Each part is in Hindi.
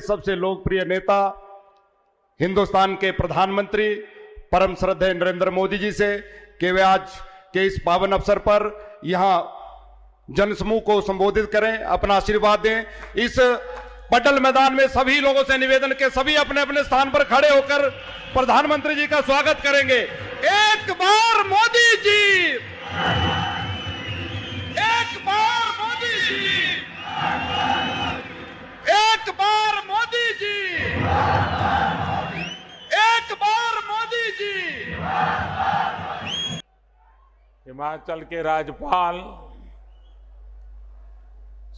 सबसे लोकप्रिय नेता हिंदुस्तान के प्रधानमंत्री परम श्रद्धेय नरेंद्र मोदी जी से कि वे आज के इस पावन अवसर पर यहां जनसमूह को संबोधित करें, अपना आशीर्वाद दें। इस पटल मैदान में सभी लोगों से निवेदन के सभी अपने अपने स्थान पर खड़े होकर प्रधानमंत्री जी का स्वागत करेंगे। एक बार मोदी जी, एक बार मोदी जी, एक बार मोदी जी, एक बार मोदी जी। हिमाचल के राज्यपाल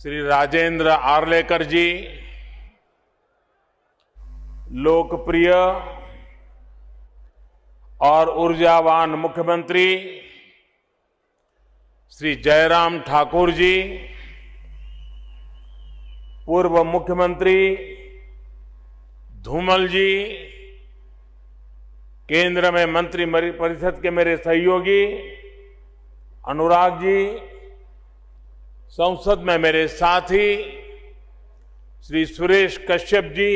श्री राजेंद्र आर्लेकर जी, लोकप्रिय और ऊर्जावान मुख्यमंत्री श्री जयराम ठाकुर जी, पूर्व मुख्यमंत्री धूमल जी, केंद्र में मंत्रिपरिषद के मेरे सहयोगी अनुराग जी, संसद में मेरे साथी श्री सुरेश कश्यप जी,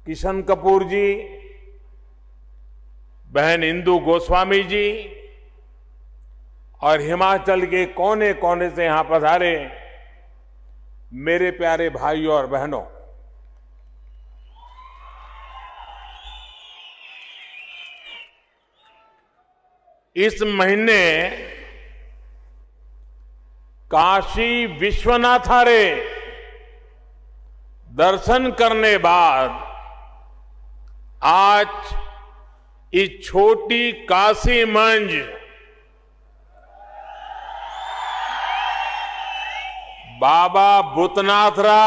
किशन कपूर जी, बहन इंदु गोस्वामी जी और हिमाचल के कोने कोने से यहां पधारे मेरे प्यारे भाइयों और बहनों, इस महीने काशी विश्वनाथ आर्य दर्शन करने बाद आज इस छोटी काशी मंज बाबा भूतनाथरा,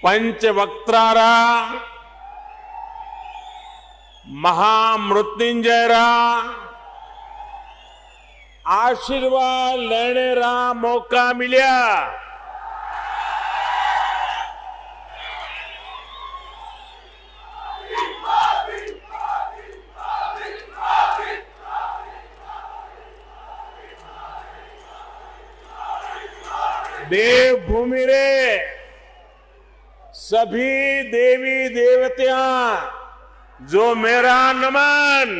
पंचवक्त्रारा, महामृत्युंजयरा आशीर्वाद लेने रा मौका मिलिया। देवभूमि रे सभी देवी देवतियां जो मेरा नमन।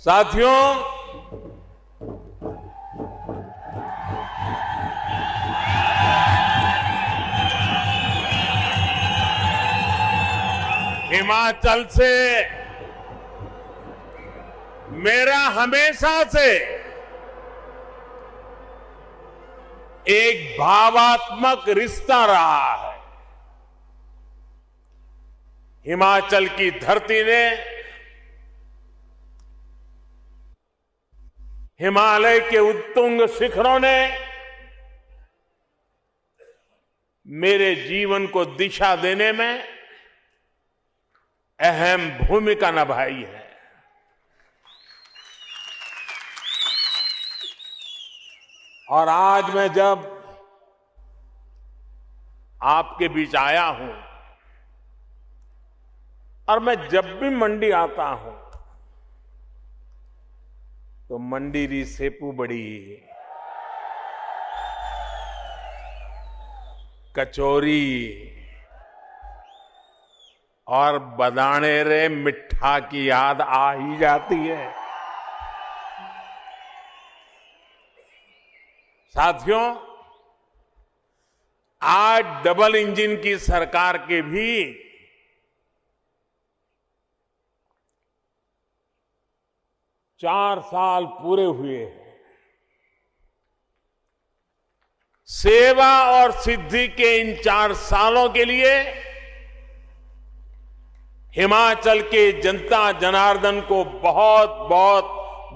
साथियों, हिमाचल से मेरा हमेशा से एक भावात्मक रिश्ता रहा है। हिमाचल की धरती ने हिमालय के उत्तुंग शिखरों ने मेरे जीवन को दिशा देने में अहम भूमिका निभाई है। और आज मैं जब आपके बीच आया हूं और मैं जब भी मंडी आता हूं तो मंडी री सेपू बड़ी, कचौरी और बदाने रे मिठा की याद आ ही जाती है। साथियों, आज डबल इंजन की सरकार के भी 4 साल पूरे हुए हैं। सेवा और सिद्धि के इन 4 सालों के लिए हिमाचल के जनता जनार्दन को बहुत बहुत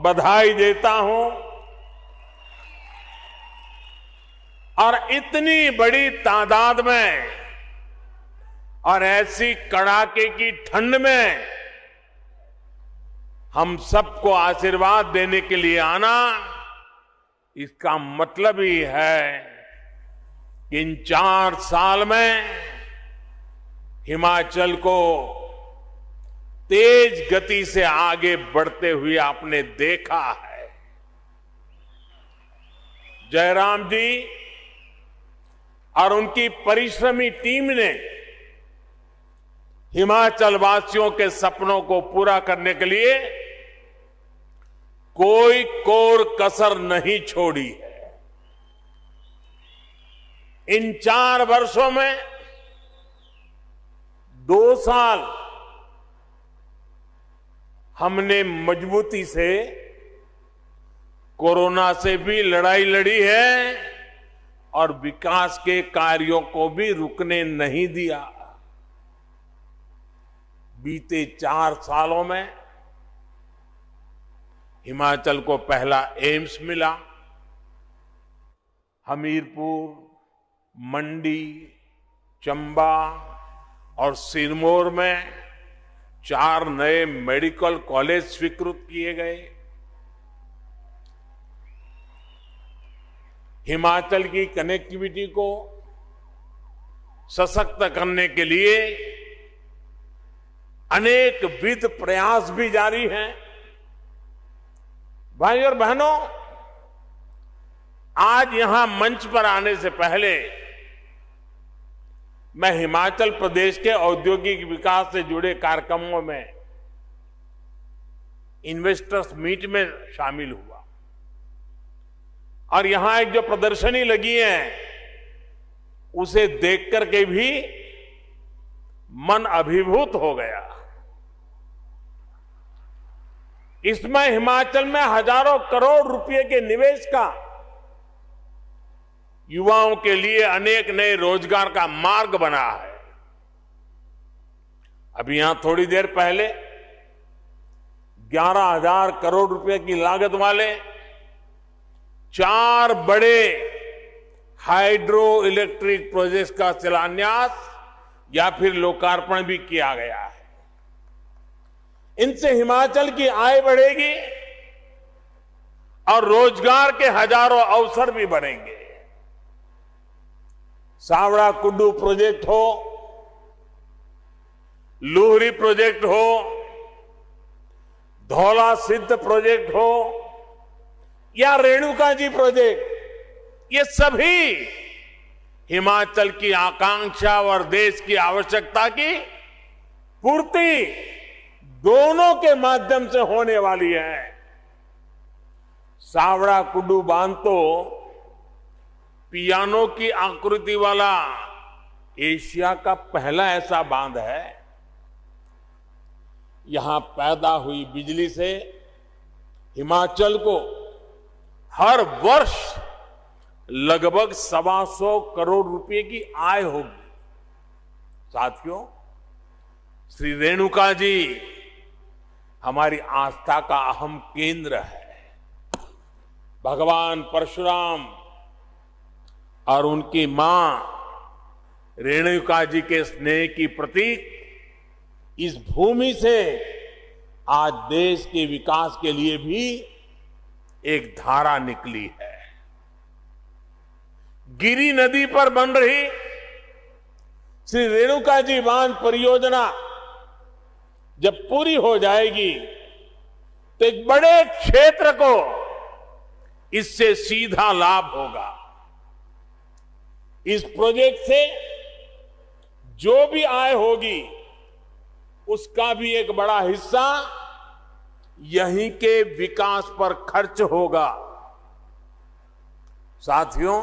बधाई देता हूं। और इतनी बड़ी तादाद में और ऐसी कड़ाके की ठंड में हम सबको आशीर्वाद देने के लिए आना, इसका मतलब ही है कि इन 4 साल में हिमाचल को तेज गति से आगे बढ़ते हुए आपने देखा है। जयराम जी और उनकी परिश्रमी टीम ने हिमाचल वासियों के सपनों को पूरा करने के लिए कोई कोर कसर नहीं छोड़ी है। इन 4 वर्षों में 2 साल हमने मजबूती से कोरोना से भी लड़ाई लड़ी है और विकास के कार्यों को भी रुकने नहीं दिया। बीते 4 सालों में हिमाचल को पहला एम्स मिला। हमीरपुर, मंडी, चंबा और सिरमौर में 4 नए मेडिकल कॉलेज स्वीकृत किए गए। हिमाचल की कनेक्टिविटी को सशक्त करने के लिए अनेक विध प्रयास भी जारी हैं। भाई और बहनों, आज यहां मंच पर आने से पहले मैं हिमाचल प्रदेश के औद्योगिक विकास से जुड़े कार्यक्रमों में इन्वेस्टर्स मीट में शामिल हुआ और यहां एक जो प्रदर्शनी लगी है उसे देख करके भी मन अभिभूत हो गया। इसमें हिमाचल में हजारों करोड़ रुपए के निवेश का, युवाओं के लिए अनेक नए रोजगार का मार्ग बना है। अभी यहां थोड़ी देर पहले 11,000 करोड़ रुपए की लागत वाले 4 बड़े हाइड्रो इलेक्ट्रिक प्रोजेक्ट का शिलान्यास या फिर लोकार्पण भी किया गया है। इनसे हिमाचल की आय बढ़ेगी और रोजगार के हजारों अवसर भी बढ़ेंगे। सावड़ा कुड्डू प्रोजेक्ट हो, लूहरी प्रोजेक्ट हो, धौला सिद्ध प्रोजेक्ट हो या रेणुका जी प्रोजेक्ट, ये सभी हिमाचल की आकांक्षा और देश की आवश्यकता की पूर्ति दोनों के माध्यम से होने वाली है। सावड़ा कुड्डू बांध तो पियानो की आकृति वाला एशिया का पहला ऐसा बांध है। यहां पैदा हुई बिजली से हिमाचल को हर वर्ष लगभग 125 करोड़ रुपए की आय होगी। साथियों, श्री रेणुका जी हमारी आस्था का अहम केंद्र है। भगवान परशुराम और उनकी मां रेणुका जी के स्नेह की प्रतीक इस भूमि से आज देश के विकास के लिए भी एक धारा निकली है। गिरी नदी पर बन रही श्री रेणुका जी बांध परियोजना जब पूरी हो जाएगी तो एक बड़े क्षेत्र को इससे सीधा लाभ होगा। इस प्रोजेक्ट से जो भी आय होगी उसका भी एक बड़ा हिस्सा यहीं के विकास पर खर्च होगा। साथियों,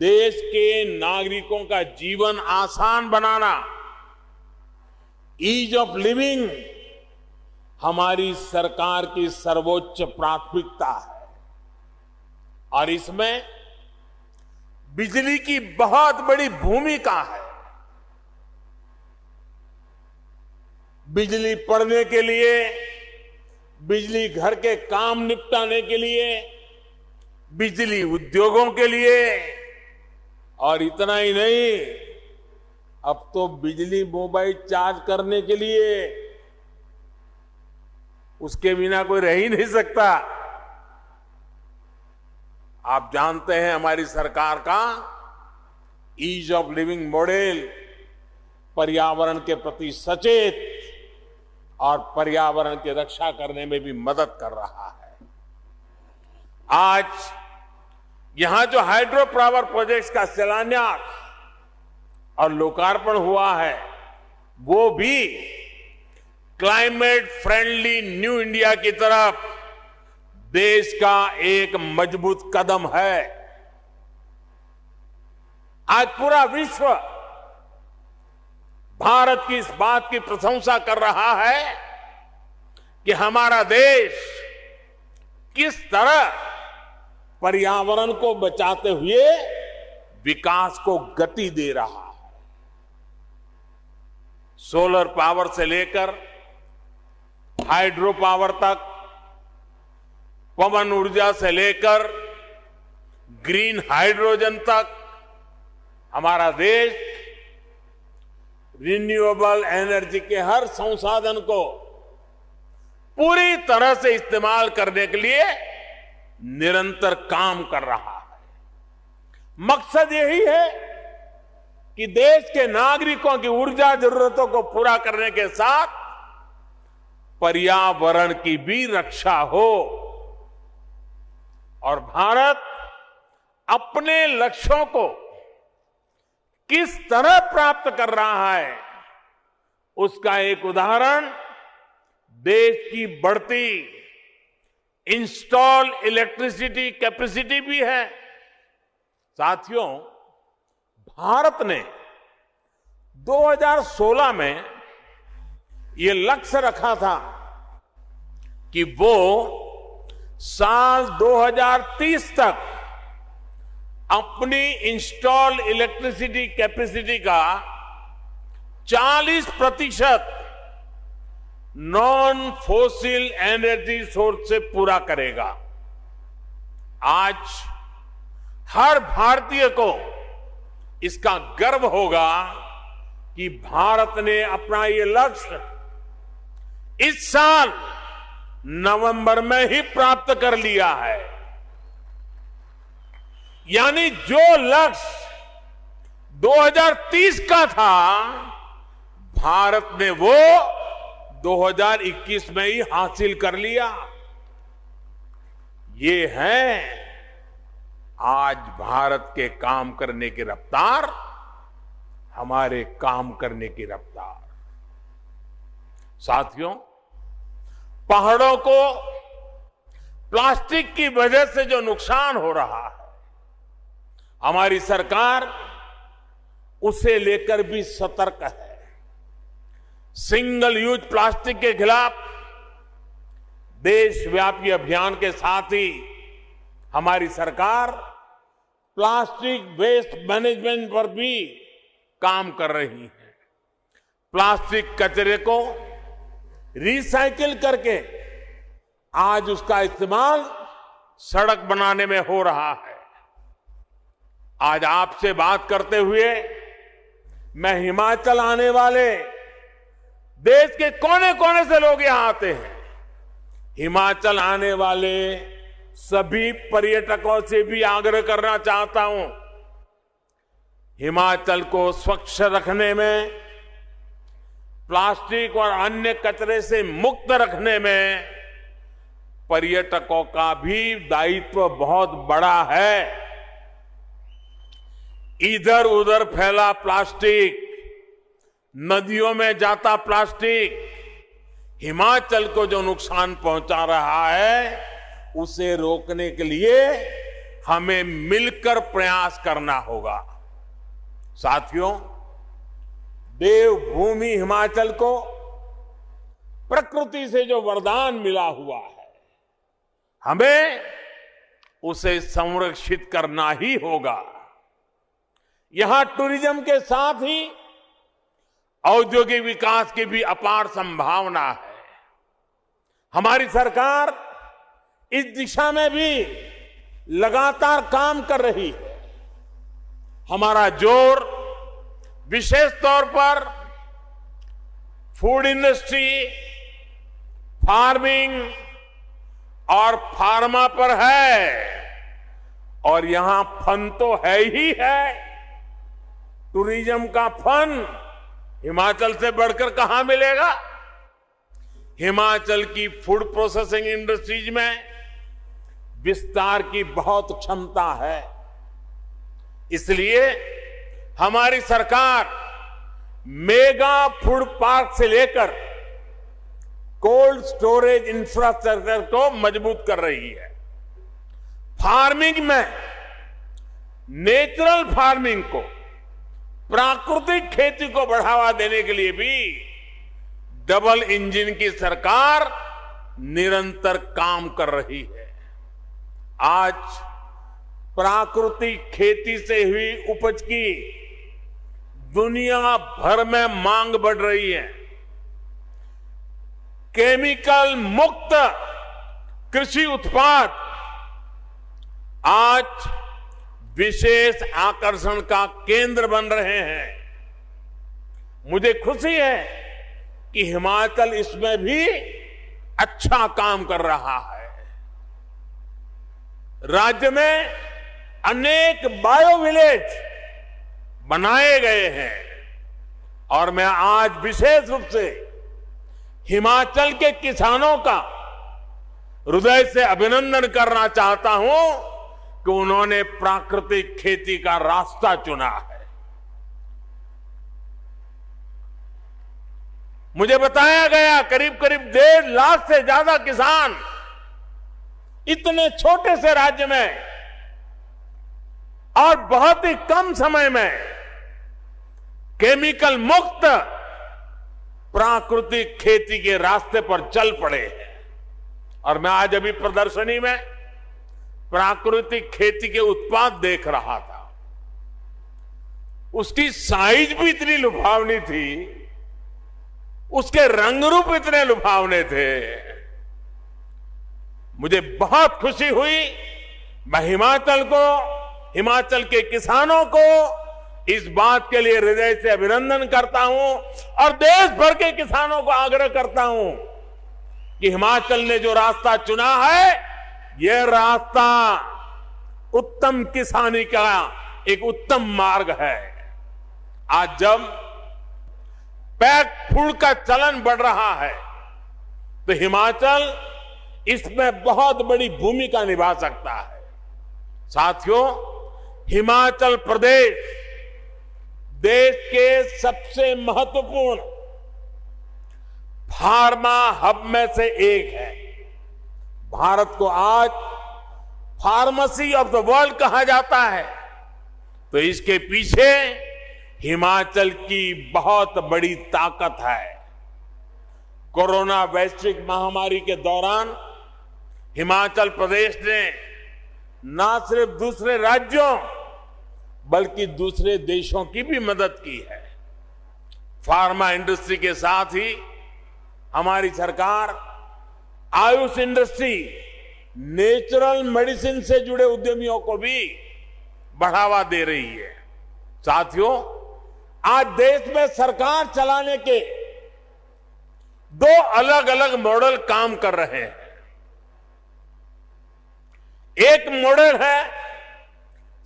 देश के नागरिकों का जीवन आसान बनाना, ईज ऑफ लिविंग हमारी सरकार की सर्वोच्च प्राथमिकता है और इसमें बिजली की बहुत बड़ी भूमिका है। बिजली पड़ने के लिए, बिजली घर के काम निपटाने के लिए, बिजली उद्योगों के लिए और इतना ही नहीं, अब तो बिजली मोबाइल चार्ज करने के लिए, उसके बिना कोई रह ही नहीं सकता। आप जानते हैं हमारी सरकार का ईज ऑफ लिविंग मॉडल पर्यावरण के प्रति सचेत और पर्यावरण की रक्षा करने में भी मदद कर रहा है। आज यहां जो हाइड्रो पावर प्रोजेक्ट्स का शिलान्यास और लोकार्पण हुआ है, वो भी क्लाइमेट फ्रेंडली न्यू इंडिया की तरफ देश का एक मजबूत कदम है। आज पूरा विश्व भारत की इस बात की प्रशंसा कर रहा है कि हमारा देश किस तरह पर्यावरण को बचाते हुए विकास को गति दे रहा है। सोलर पावर से लेकर हाइड्रो पावर तक, पवन ऊर्जा से लेकर ग्रीन हाइड्रोजन तक, हमारा देश रिन्यूएबल एनर्जी के हर संसाधन को पूरी तरह से इस्तेमाल करने के लिए निरंतर काम कर रहा है। मकसद यही है कि देश के नागरिकों की ऊर्जा जरूरतों को पूरा करने के साथ पर्यावरण की भी रक्षा हो और भारत अपने लक्ष्यों को किस तरह प्राप्त कर रहा है, उसका एक उदाहरण देश की बढ़ती इंस्टॉल इलेक्ट्रिसिटी कैपेसिटी भी है। साथियों, भारत ने 2016 में ये लक्ष्य रखा था कि वो साल 2030 तक अपनी इंस्टॉल इलेक्ट्रिसिटी कैपेसिटी का 40% नॉन फोसिल एनर्जी सोर्स से पूरा करेगा। आज हर भारतीय को इसका गर्व होगा कि भारत ने अपना ये लक्ष्य इस साल नवंबर में ही प्राप्त कर लिया है। यानी जो लक्ष्य 2030 का था, भारत ने वो 2021 में ही हासिल कर लिया। ये है आज भारत के काम करने की रफ्तार, हमारे काम करने की रफ्तार। साथियों, पहाड़ों को प्लास्टिक की वजह से जो नुकसान हो रहा है, हमारी सरकार उसे लेकर भी सतर्क है। सिंगल यूज प्लास्टिक के खिलाफ देशव्यापी अभियान के साथ ही हमारी सरकार प्लास्टिक वेस्ट मैनेजमेंट पर भी काम कर रही है। प्लास्टिक कचरे को रिसाइकिल करके आज उसका इस्तेमाल सड़क बनाने में हो रहा है। आज आपसे बात करते हुए मैं हिमाचल आने वाले देश के कोने कोने से लोग यहां आते हैं। हिमाचल आने वाले सभी पर्यटकों से भी आग्रह करना चाहता हूं, हिमाचल को स्वच्छ रखने में, प्लास्टिक और अन्य कचरे से मुक्त रखने में पर्यटकों का भी दायित्व बहुत बड़ा है। इधर उधर फैला प्लास्टिक, नदियों में जाता प्लास्टिक हिमाचल को जो नुकसान पहुंचा रहा है, उसे रोकने के लिए हमें मिलकर प्रयास करना होगा। साथियों, देवभूमि हिमाचल को प्रकृति से जो वरदान मिला हुआ है, हमें उसे संरक्षित करना ही होगा। यहां टूरिज्म के साथ ही औद्योगिक विकास की भी अपार संभावना है। हमारी सरकार इस दिशा में भी लगातार काम कर रही है। हमारा जोर विशेष तौर पर फूड इंडस्ट्री, फार्मिंग और फार्मा पर है, और यहां फन तो है ही है। टूरिज्म का फन हिमाचल से बढ़कर कहां मिलेगा। हिमाचल की फूड प्रोसेसिंग इंडस्ट्रीज में विस्तार की बहुत क्षमता है। इसलिए हमारी सरकार मेगा फूड पार्क से लेकर कोल्ड स्टोरेज इंफ्रास्ट्रक्चर को मजबूत कर रही है। फार्मिंग में नेचुरल फार्मिंग को, प्राकृतिक खेती को बढ़ावा देने के लिए भी डबल इंजन की सरकार निरंतर काम कर रही है। आज प्राकृतिक खेती से हुई उपज की दुनिया भर में मांग बढ़ रही है। केमिकल मुक्त कृषि उत्पाद आज विशेष आकर्षण का केंद्र बन रहे हैं। मुझे खुशी है कि हिमाचल इसमें भी अच्छा काम कर रहा है। राज्य में अनेक बायो विलेज बनाए गए हैं और मैं आज विशेष रूप से हिमाचल के किसानों का हृदय से अभिनंदन करना चाहता हूं कि उन्होंने प्राकृतिक खेती का रास्ता चुना है। मुझे बताया गया करीब करीब 1.5 लाख से ज्यादा किसान इतने छोटे से राज्य में और बहुत ही कम समय में केमिकल मुक्त प्राकृतिक खेती के रास्ते पर चल पड़े हैं। और मैं आज अभी प्रदर्शनी में प्राकृतिक खेती के उत्पाद देख रहा था। उसकी साइज भी इतनी लुभावनी थी, उसके रंग रूप इतने लुभावने थे। मुझे बहुत खुशी हुई। मैं हिमाचल के किसानों को इस बात के लिए हृदय से अभिनंदन करता हूं और देश भर के किसानों को आग्रह करता हूं कि हिमाचल ने जो रास्ता चुना है, यह रास्ता उत्तम किसानी का एक उत्तम मार्ग है। आज जब पैक फूड का चलन बढ़ रहा है तो हिमाचल इसमें बहुत बड़ी भूमिका निभा सकता है। साथियों, हिमाचल प्रदेश देश के सबसे महत्वपूर्ण फार्मा हब में से एक है। भारत को आज फार्मेसी ऑफ द वर्ल्ड कहा जाता है, तो इसके पीछे हिमाचल की बहुत बड़ी ताकत है। कोरोना वैश्विक महामारी के दौरान हिमाचल प्रदेश ने न सिर्फ दूसरे राज्यों बल्कि दूसरे देशों की भी मदद की है। फार्मा इंडस्ट्री के साथ ही हमारी सरकार आयुष इंडस्ट्री, नेचुरल मेडिसिन से जुड़े उद्यमियों को भी बढ़ावा दे रही है। साथियों, आज देश में सरकार चलाने के 2 अलग अलग मॉडल काम कर रहे हैं। एक मॉडल है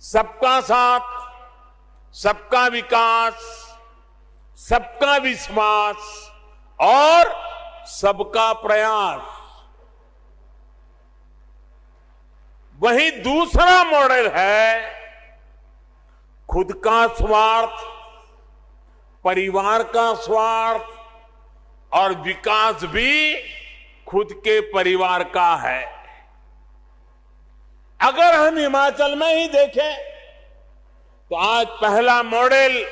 सबका साथ, सबका विकास, सबका विश्वास और सबका प्रयास। वहीं दूसरा मॉडल है खुद का स्वार्थ, परिवार का स्वार्थ और विकास भी खुद के परिवार का है। अगर हम हिमाचल में ही देखें तो आज पहला मॉडल,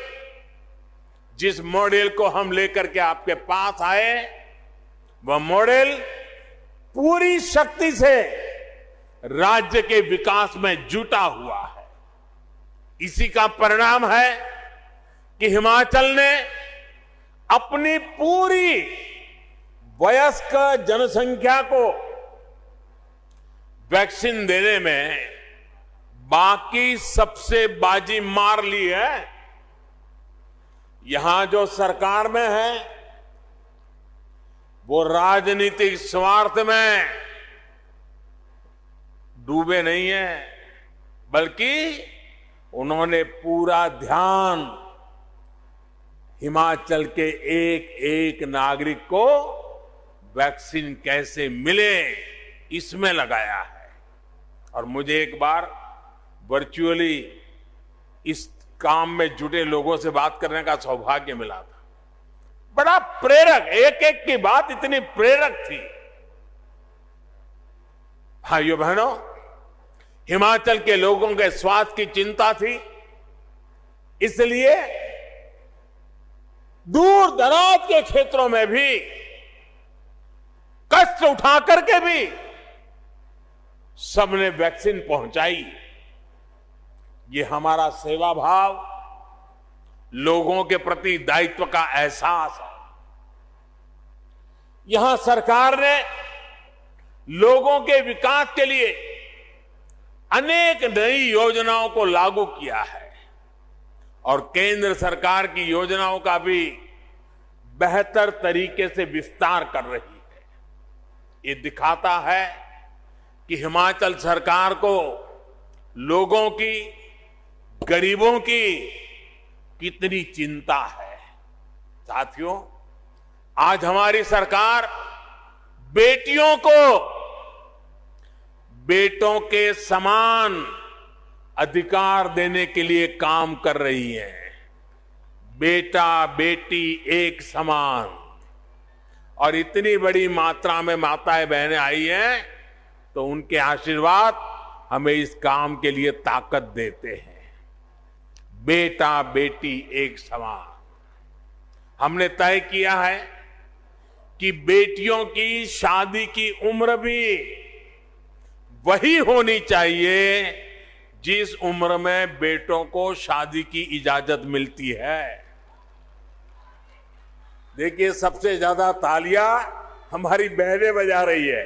जिस मॉडल को हम लेकर के आपके पास आए, वह मॉडल पूरी शक्ति से राज्य के विकास में जुटा हुआ है। इसी का परिणाम है कि हिमाचल ने अपनी पूरी वयस्क जनसंख्या को वैक्सीन देने में बाकी सबसे बाजी मार ली है। यहां जो सरकार में है वो राजनीतिक स्वार्थ में डूबे नहीं है, बल्कि उन्होंने पूरा ध्यान हिमाचल के एक एक नागरिक को वैक्सीन कैसे मिले इसमें लगाया है। और मुझे एक बार वर्चुअली इस काम में जुटे लोगों से बात करने का सौभाग्य मिला था। बड़ा प्रेरक, एक एक की बात इतनी प्रेरक थी। भाइयों बहनों, हिमाचल के लोगों के स्वास्थ्य की चिंता थी, इसलिए दूर दराज के क्षेत्रों में भी कष्ट उठा करके भी सबने वैक्सीन पहुंचाई। ये हमारा सेवा भाव, लोगों के प्रति दायित्व का एहसास है। यहां सरकार ने लोगों के विकास के लिए अनेक नई योजनाओं को लागू किया है और केंद्र सरकार की योजनाओं का भी बेहतर तरीके से विस्तार कर रही है। ये दिखाता है कि हिमाचल सरकार को लोगों की, गरीबों की कितनी चिंता है। साथियों, आज हमारी सरकार बेटियों को बेटों के समान अधिकार देने के लिए काम कर रही है। बेटा बेटी एक समान, और इतनी बड़ी मात्रा में माताएं बहनें आई हैं तो उनके आशीर्वाद हमें इस काम के लिए ताकत देते हैं। बेटा बेटी एक समान, हमने तय किया है कि बेटियों की शादी की उम्र भी वही होनी चाहिए जिस उम्र में बेटों को शादी की इजाजत मिलती है। देखिए, सबसे ज्यादा तालियां हमारी बहनें बजा रही है।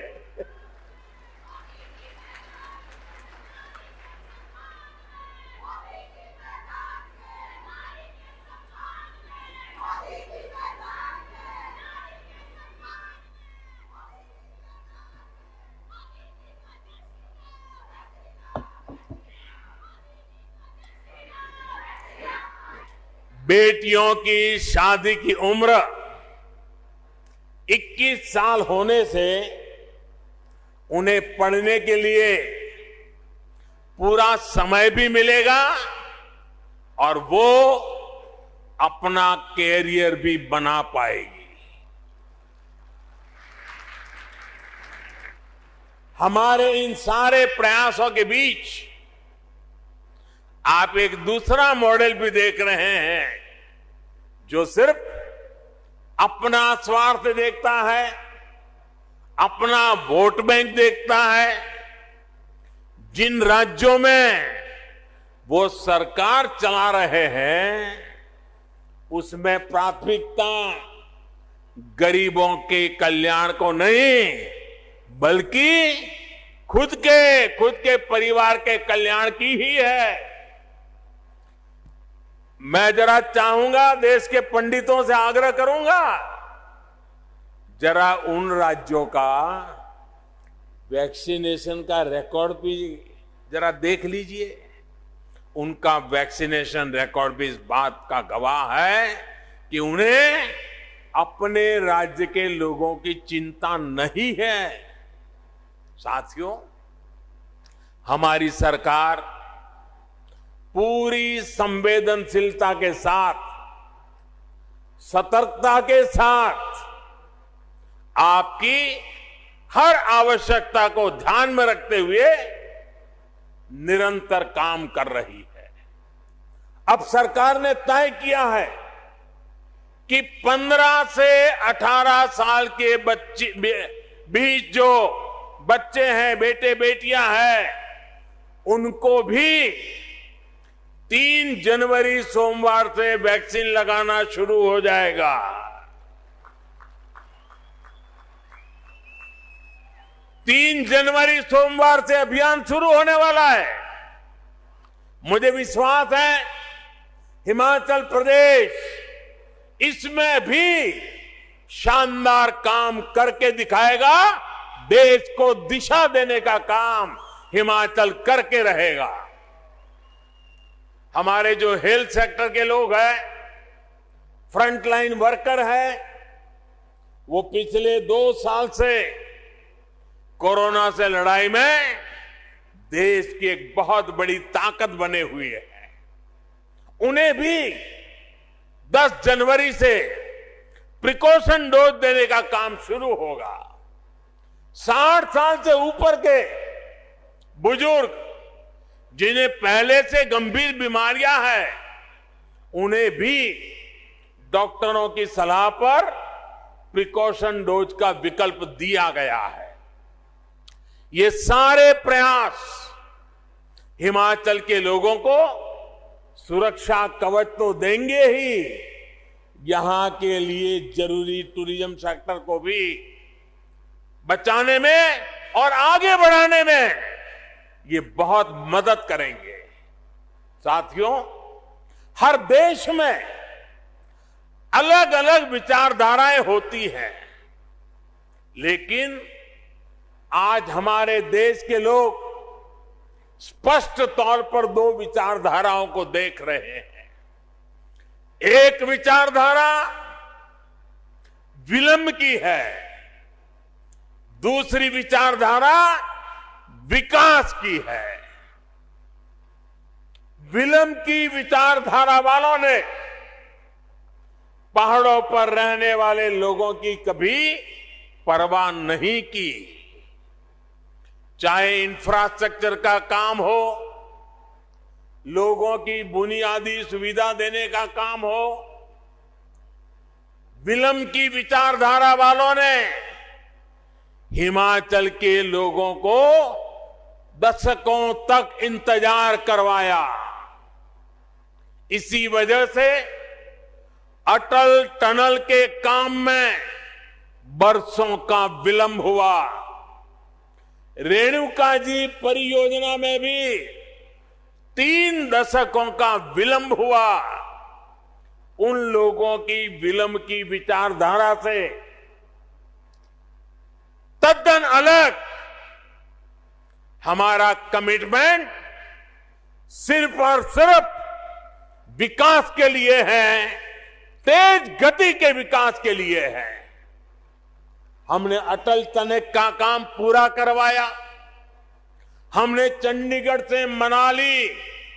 बेटियों की शादी की उम्र 21 साल होने से उन्हें पढ़ने के लिए पूरा समय भी मिलेगा और वो अपना कैरियर भी बना पाएगी। हमारे इन सारे प्रयासों के बीच आप एक दूसरा मॉडल भी देख रहे हैं जो सिर्फ अपना स्वार्थ देखता है, अपना वोट बैंक देखता है। जिन राज्यों में वो सरकार चला रहे हैं उसमें प्राथमिकता गरीबों के कल्याण को नहीं बल्कि खुद के परिवार के कल्याण की ही है। मैं जरा चाहूंगा, देश के पंडितों से आग्रह करूंगा, जरा उन राज्यों का वैक्सीनेशन का रिकॉर्ड भी जरा देख लीजिए। उनका वैक्सीनेशन रिकॉर्ड भी इस बात का गवाह है कि उन्हें अपने राज्य के लोगों की चिंता नहीं है। साथियों, हमारी सरकार पूरी संवेदनशीलता के साथ, सतर्कता के साथ आपकी हर आवश्यकता को ध्यान में रखते हुए निरंतर काम कर रही है। अब सरकार ने तय किया है कि 15 से 18 साल के बीच जो बच्चे हैं, बेटे बेटियां हैं, उनको भी 3 जनवरी सोमवार से वैक्सीन लगाना शुरू हो जाएगा। 3 जनवरी सोमवार से अभियान शुरू होने वाला है। मुझे विश्वास है हिमाचल प्रदेश इसमें भी शानदार काम करके दिखाएगा। देश को दिशा देने का काम हिमाचल करके रहेगा। हमारे जो हेल्थ सेक्टर के लोग हैं, फ्रंटलाइन वर्कर हैं, वो पिछले 2 साल से कोरोना से लड़ाई में देश की एक बहुत बड़ी ताकत बने हुए हैं। उन्हें भी 10 जनवरी से प्रिकॉशन डोज देने का काम शुरू होगा। 60 साल से ऊपर के बुजुर्ग जिन्हें पहले से गंभीर बीमारियां हैं, उन्हें भी डॉक्टरों की सलाह पर प्रिकॉशन डोज का विकल्प दिया गया है। ये सारे प्रयास हिमाचल के लोगों को सुरक्षा कवच तो देंगे ही, यहां के लिए जरूरी टूरिज्म सेक्टर को भी बचाने में और आगे बढ़ाने में ये बहुत मदद करेंगे। साथियों, हर देश में अलग अलग विचारधाराएं होती हैं, लेकिन आज हमारे देश के लोग स्पष्ट तौर पर 2 विचारधाराओं को देख रहे हैं। एक विचारधारा विलंब की है, दूसरी विचारधारा विकास की है। विलंब की विचारधारा वालों ने पहाड़ों पर रहने वाले लोगों की कभी परवाह नहीं की, चाहे इंफ्रास्ट्रक्चर का काम हो, लोगों की बुनियादी सुविधा देने का काम हो। विलंब की विचारधारा वालों ने हिमाचल के लोगों को दशकों तक इंतजार करवाया। इसी वजह से अटल टनल के काम में बरसों का विलंब हुआ। रेणुका जी परियोजना में भी 3 दशकों का विलंब हुआ। उन लोगों की विलंब की विचारधारा से तद्दन अलग हमारा कमिटमेंट सिर्फ और सिर्फ विकास के लिए है, तेज गति के विकास के लिए है। हमने अटल टनल का काम पूरा करवाया। हमने चंडीगढ़ से मनाली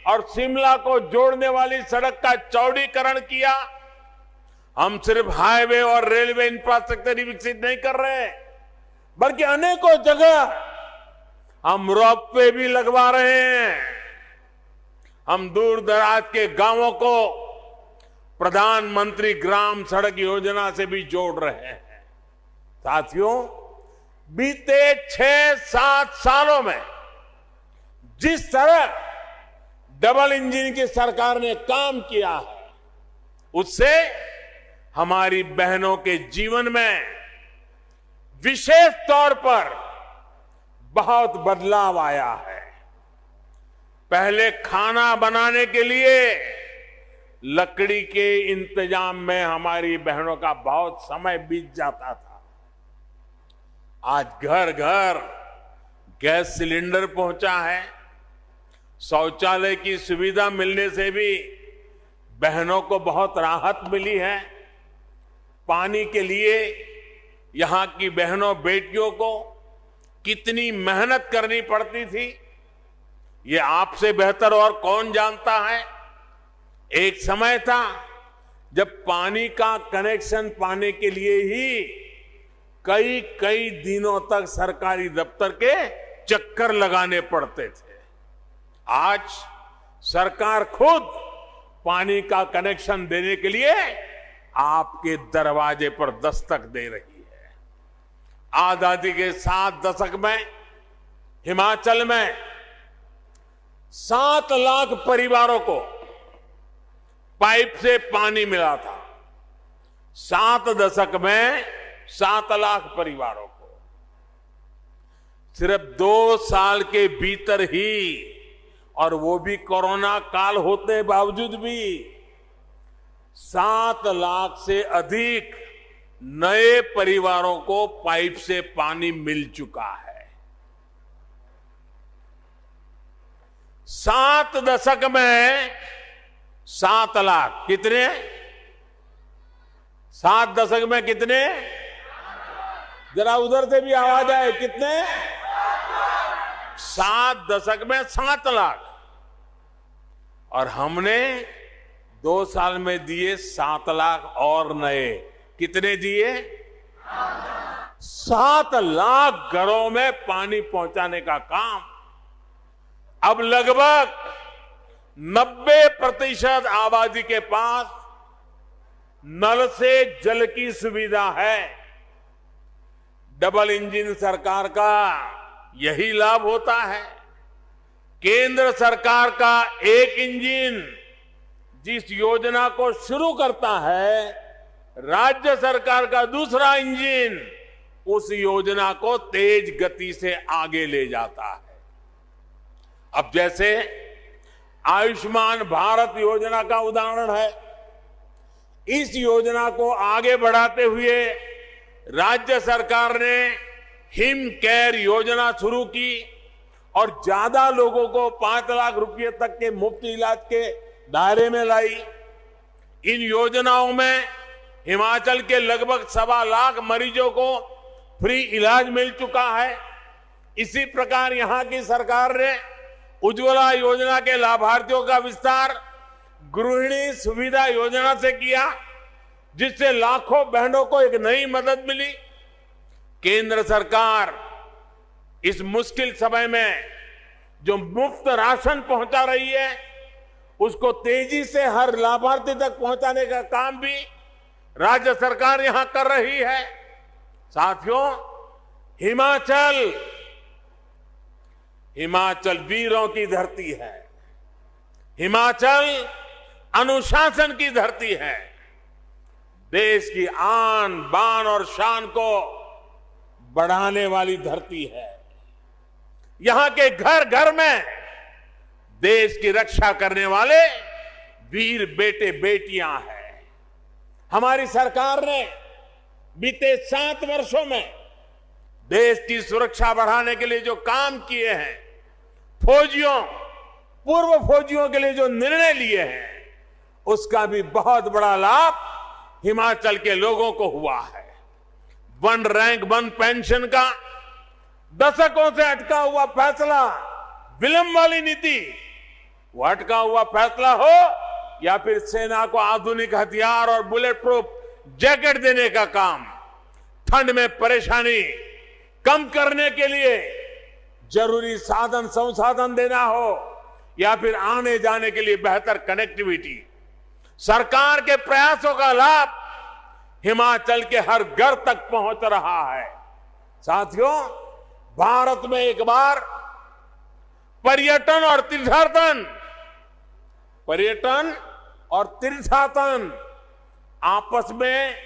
और शिमला को जोड़ने वाली सड़क का चौड़ीकरण किया। हम सिर्फ हाईवे और रेलवे इंफ्रास्ट्रक्चर ही विकसित नहीं कर रहे, बल्कि अनेकों जगह हम रोपवे भी लगवा रहे हैं। हम दूर दराज के गांवों को प्रधानमंत्री ग्राम सड़क योजना से भी जोड़ रहे हैं। साथियों, बीते 6-7 सालों में जिस तरह डबल इंजन की सरकार ने काम किया है, उससे हमारी बहनों के जीवन में विशेष तौर पर बहुत बदलाव आया है। पहले खाना बनाने के लिए लकड़ी के इंतजाम में हमारी बहनों का बहुत समय बीत जाता था। आज घर घर गैस सिलेंडर पहुंचा है। शौचालय की सुविधा मिलने से भी बहनों को बहुत राहत मिली है। पानी के लिए यहां की बहनों बेटियों को कितनी मेहनत करनी पड़ती थी, ये आपसे बेहतर और कौन जानता है। एक समय था जब पानी का कनेक्शन पाने के लिए ही कई कई दिनों तक सरकारी दफ्तर के चक्कर लगाने पड़ते थे। आज सरकार खुद पानी का कनेक्शन देने के लिए आपके दरवाजे पर दस्तक दे रही है। आजादी के 7 दशक में हिमाचल में 7 लाख परिवारों को पाइप से पानी मिला था। 7 दशक में 7 लाख परिवारों को। सिर्फ 2 साल के भीतर ही, और वो भी कोरोना काल होते बावजूद भी, 7 लाख से अधिक नए परिवारों को पाइप से पानी मिल चुका है। 7 दशक में 7 लाख कितने? 7 दशक में कितने? जरा उधर से भी आवाज आए, कितने? 7 दशक में 7 लाख, और हमने 2 साल में दिए 7 लाख और नए। कितने दिए? 7 लाख घरों में पानी पहुंचाने का काम। अब लगभग 90% आबादी के पास नल से जल की सुविधा है। डबल इंजन सरकार का यही लाभ होता है। केंद्र सरकार का एक इंजन जिस योजना को शुरू करता है, राज्य सरकार का दूसरा इंजन उस योजना को तेज गति से आगे ले जाता है। अब जैसे आयुष्मान भारत योजना का उदाहरण है, इस योजना को आगे बढ़ाते हुए राज्य सरकार ने हिम केयर योजना शुरू की और ज्यादा लोगों को 5 लाख रुपए तक के मुफ्त इलाज के दायरे में लाई। इन योजनाओं में हिमाचल के लगभग 1.25 लाख मरीजों को फ्री इलाज मिल चुका है। इसी प्रकार यहां की सरकार ने उज्ज्वला योजना के लाभार्थियों का विस्तार गृहिणी सुविधा योजना से किया, जिससे लाखों बहनों को एक नई मदद मिली। केंद्र सरकार इस मुश्किल समय में जो मुफ्त राशन पहुंचा रही है, उसको तेजी से हर लाभार्थी तक पहुंचाने का काम भी राज्य सरकार यहां कर रही है। साथियों, हिमाचल वीरों की धरती है। हिमाचल अनुशासन की धरती है। देश की आन बान और शान को बढ़ाने वाली धरती है। यहां के घर घर में देश की रक्षा करने वाले वीर बेटे बेटियां हैं। हमारी सरकार ने बीते 7 वर्षों में देश की सुरक्षा बढ़ाने के लिए जो काम किए हैं, पूर्व फौजियों के लिए जो निर्णय लिए हैं, उसका भी बहुत बड़ा लाभ हिमाचल के लोगों को हुआ है। 1 रैंक 1 पेंशन का दशकों से अटका हुआ फैसला, विलंब वाली नीति, वो अटका हुआ फैसला हो या फिर सेना को आधुनिक हथियार और बुलेट प्रूफ जैकेट देने का काम, ठंड में परेशानी कम करने के लिए जरूरी साधन संसाधन देना हो या फिर आने जाने के लिए बेहतर कनेक्टिविटी, सरकार के प्रयासों का लाभ हिमाचल के हर घर तक पहुंच रहा है। साथियों, भारत में एक बार पर्यटन और तीर्थाटन आपस में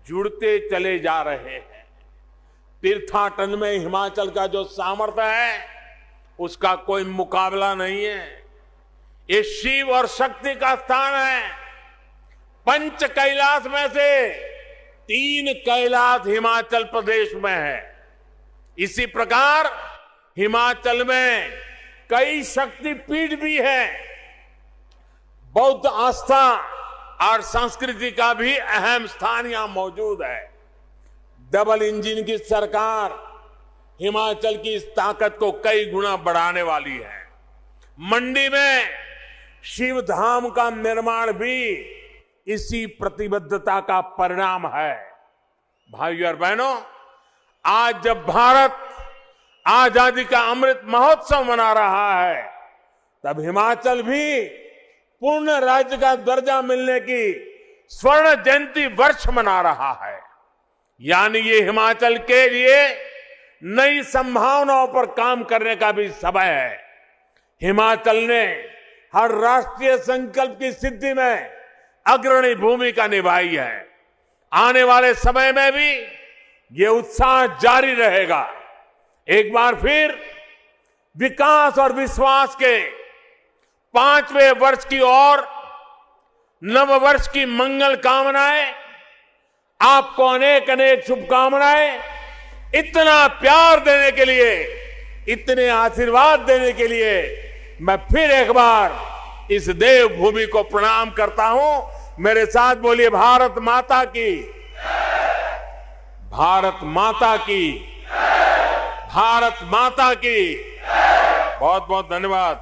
जुड़ते चले जा रहे हैं। तीर्थाटन में हिमाचल का जो सामर्थ्य है, उसका कोई मुकाबला नहीं है। ये शिव और शक्ति का स्थान है। 5 कैलाश में से 3 कैलाश हिमाचल प्रदेश में है। इसी प्रकार हिमाचल में कई शक्तिपीठ भी है। बौद्ध आस्था और संस्कृति का भी अहम स्थान यहां मौजूद है। डबल इंजन की सरकार हिमाचल की इस ताकत को कई गुना बढ़ाने वाली है। मंडी में शिव धाम का निर्माण भी इसी प्रतिबद्धता का परिणाम है। भाइयों और बहनों, आज जब भारत आजादी का अमृत महोत्सव मना रहा है, तब हिमाचल भी पूर्ण राज्य का दर्जा मिलने की स्वर्ण जयंती वर्ष मना रहा है। यानी ये हिमाचल के लिए नई संभावनाओं पर काम करने का भी समय है। हिमाचल ने हर राष्ट्रीय संकल्प की सिद्धि में अग्रणी भूमिका निभाई है। आने वाले समय में भी ये उत्साह जारी रहेगा। एक बार फिर विकास और विश्वास के 5वें वर्ष की ओर नव वर्ष की मंगल कामनाएं, आपको अनेक अनेक शुभकामनाएं। इतना प्यार देने के लिए, इतने आशीर्वाद देने के लिए मैं फिर एक बार इस देवभूमि को प्रणाम करता हूं। मेरे साथ बोलिए, भारत माता की, भारत माता की, भारत माता की। बहुत बहुत धन्यवाद।